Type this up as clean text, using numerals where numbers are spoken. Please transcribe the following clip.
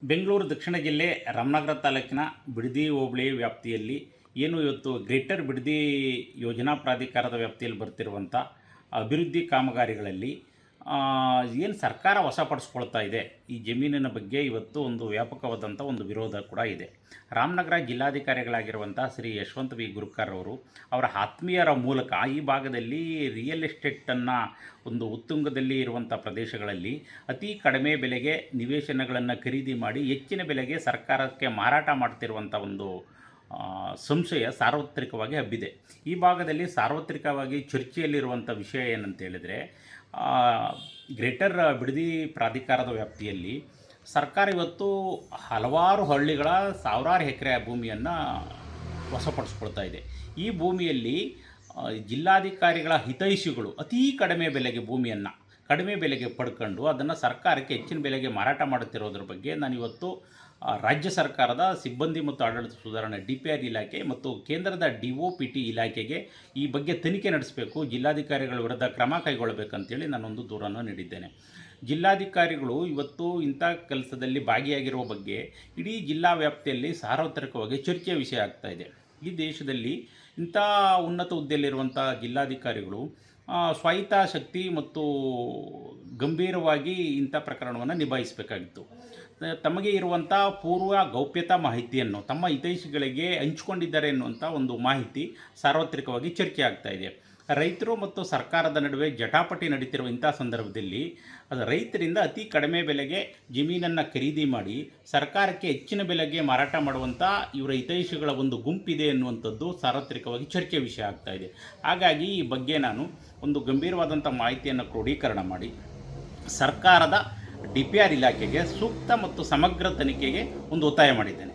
ಬೆಂಗಳೂರು ದಕ್ಷಿಣ ಜಿಲ್ಲೆ ರಾಮನಗರ ತಾಲೂಕಿನ ಬಿಡದಿ ಹೋಬಳಿ ವ್ಯಾಪ್ತಿಯಲ್ಲಿ ಏನು ಇವತ್ತು ಗ್ರೇಟರ್ ಬಿಡದಿ ಯೋಜನಾ ಪ್ರಾಧಿಕಾರದ ವ್ಯಾಪ್ತಿಯಲ್ಲಿ ಬರ್ತಿರುವಂಥ ಅಭಿವೃದ್ಧಿ ಕಾಮಗಾರಿಗಳಲ್ಲಿ ಏನು ಸರ್ಕಾರ ವಶಪಡಿಸ್ಕೊಳ್ತಾ ಇದೆ ಈ ಜಮೀನಿನ ಬಗ್ಗೆ ಇವತ್ತು ಒಂದು ವ್ಯಾಪಕವಾದಂಥ ಒಂದು ವಿರೋಧ ಕೂಡ ಇದೆ. ರಾಮನಗರ ಜಿಲ್ಲಾಧಿಕಾರಿಗಳಾಗಿರುವಂಥ ಶ್ರೀ ಯಶವಂತ ವಿ ಗುರುಕರ್ ಅವರು ಅವರ ಆತ್ಮೀಯರ ಮೂಲಕ ಈ ಭಾಗದಲ್ಲಿ ರಿಯಲ್ ಎಸ್ಟೇಟನ್ನು ಒಂದು ಉತ್ತುಂಗದಲ್ಲಿ ಇರುವಂಥ ಪ್ರದೇಶಗಳಲ್ಲಿ ಅತಿ ಕಡಿಮೆ ಬೆಲೆಗೆ ನಿವೇಶನಗಳನ್ನು ಖರೀದಿ ಮಾಡಿ ಹೆಚ್ಚಿನ ಬೆಲೆಗೆ ಸರ್ಕಾರಕ್ಕೆ ಮಾರಾಟ ಮಾಡ್ತಿರುವಂಥ ಒಂದು ಸಂಶಯ ಸಾರ್ವತ್ರಿಕವಾಗಿ ಹಬ್ಬಿದೆ. ಈ ಭಾಗದಲ್ಲಿ ಸಾರ್ವತ್ರಿಕವಾಗಿ ಚರ್ಚೆಯಲ್ಲಿರುವಂಥ ವಿಷಯ ಏನಂತ ಹೇಳಿದರೆ, ಗ್ರೇಟರ್ ಬಿಡದಿ ಪ್ರಾಧಿಕಾರದ ವ್ಯಾಪ್ತಿಯಲ್ಲಿ ಸರ್ಕಾರ ಇವತ್ತು ಹಲವಾರು ಹಳ್ಳಿಗಳ ಸಾವಿರಾರು ಎಕರೆ ಭೂಮಿಯನ್ನು ವಶಪಡಿಸ್ಕೊಳ್ತಾ ಇದೆ. ಈ ಭೂಮಿಯಲ್ಲಿ ಜಿಲ್ಲಾಧಿಕಾರಿಗಳ ಹಿತೈಷಿಗಳು ಅತೀ ಕಡಿಮೆ ಬೆಲೆಗೆ ಭೂಮಿಯನ್ನು ಕಡಿಮೆ ಬೆಲೆಗೆ ಪಡ್ಕೊಂಡು ಅದನ್ನು ಸರ್ಕಾರಕ್ಕೆ ಹೆಚ್ಚಿನ ಬೆಲೆಗೆ ಮಾರಾಟ ಮಾಡುತ್ತಿರೋದ್ರ ಬಗ್ಗೆ ನಾನಿವತ್ತು ರಾಜ್ಯ ಸರ್ಕಾರದ ಸಿಬ್ಬಂದಿ ಮತ್ತು ಆಡಳಿತ ಸುಧಾರಣೆ DPR ಇಲಾಖೆ ಮತ್ತು ಕೇಂದ್ರದ DOPT ಇಲಾಖೆಗೆ ಈ ಬಗ್ಗೆ ತನಿಖೆ ನಡೆಸಬೇಕು, ಜಿಲ್ಲಾಧಿಕಾರಿಗಳ ವಿರುದ್ಧ ಕ್ರಮ ಕೈಗೊಳ್ಳಬೇಕಂತೇಳಿ ನಾನೊಂದು ದೂರನ್ನು ನೀಡಿದ್ದೇನೆ. ಜಿಲ್ಲಾಧಿಕಾರಿಗಳು ಇವತ್ತು ಇಂಥ ಕೆಲಸದಲ್ಲಿ ಭಾಗಿಯಾಗಿರುವ ಬಗ್ಗೆ ಇಡೀ ಜಿಲ್ಲಾ ವ್ಯಾಪ್ತಿಯಲ್ಲಿ ಸಾರ್ವತ್ರಿಕವಾಗಿ ಚರ್ಚೆಯ ವಿಷಯ ಆಗ್ತಾ ಇದೆ. ಈ ದೇಶದಲ್ಲಿ ಇಂಥ ಉನ್ನತ ಹುದ್ದೆಯಲ್ಲಿರುವಂಥ ಜಿಲ್ಲಾಧಿಕಾರಿಗಳು ಸ್ವಾಯತ್ತಶಕ್ತಿ ಮತ್ತು ಗಂಭೀರವಾಗಿ ಇಂಥ ಪ್ರಕರಣವನ್ನು ನಿಭಾಯಿಸಬೇಕಾಗಿತ್ತು. ತಮಗೆ ಇರುವಂಥ ಪೂರ್ವ ಗೌಪ್ಯತಾ ಮಾಹಿತಿಯನ್ನು ತಮ್ಮ ಹಿತೈಷಿಗಳಿಗೆ ಹಂಚಿಕೊಂಡಿದ್ದಾರೆ ಎನ್ನುವಂಥ ಒಂದು ಮಾಹಿತಿ ಸಾರ್ವತ್ರಿಕವಾಗಿ ಚರ್ಚೆ ಆಗ್ತಾ ಇದೆ. ರೈತರು ಮತ್ತು ಸರ್ಕಾರದ ನಡುವೆ ಜಟಾಪಟಿ ನಡೀತಿರುವ ಇಂಥ ಸಂದರ್ಭದಲ್ಲಿ ಅದು ರೈತರಿಂದ ಅತಿ ಕಡಿಮೆ ಬೆಲೆಗೆ ಜಮೀನನ್ನು ಖರೀದಿ ಮಾಡಿ ಸರ್ಕಾರಕ್ಕೆ ಹೆಚ್ಚಿನ ಬೆಲೆಗೆ ಮಾರಾಟ ಮಾಡುವಂಥ ಇವರ ಹಿತೈಷಿಗಳ ಒಂದು ಗುಂಪಿದೆ ಎನ್ನುವಂಥದ್ದು ಸಾರ್ವತ್ರಿಕವಾಗಿ ಚರ್ಚೆ ವಿಷಯ ಆಗ್ತಾ ಇದೆ. ಹಾಗಾಗಿ ಈ ಬಗ್ಗೆ ನಾನು ಒಂದು ಗಂಭೀರವಾದಂಥ ಮಾಹಿತಿಯನ್ನು ಕ್ರೋಢೀಕರಣ ಮಾಡಿ ಸರ್ಕಾರದ DPR ಇಲಾಖೆಗೆ ಸೂಕ್ತ ಮತ್ತು ಸಮಗ್ರ ತನಿಖೆಗೆ ಒಂದು ಒತ್ತಾಯ ಮಾಡಿದ್ದೇನೆ.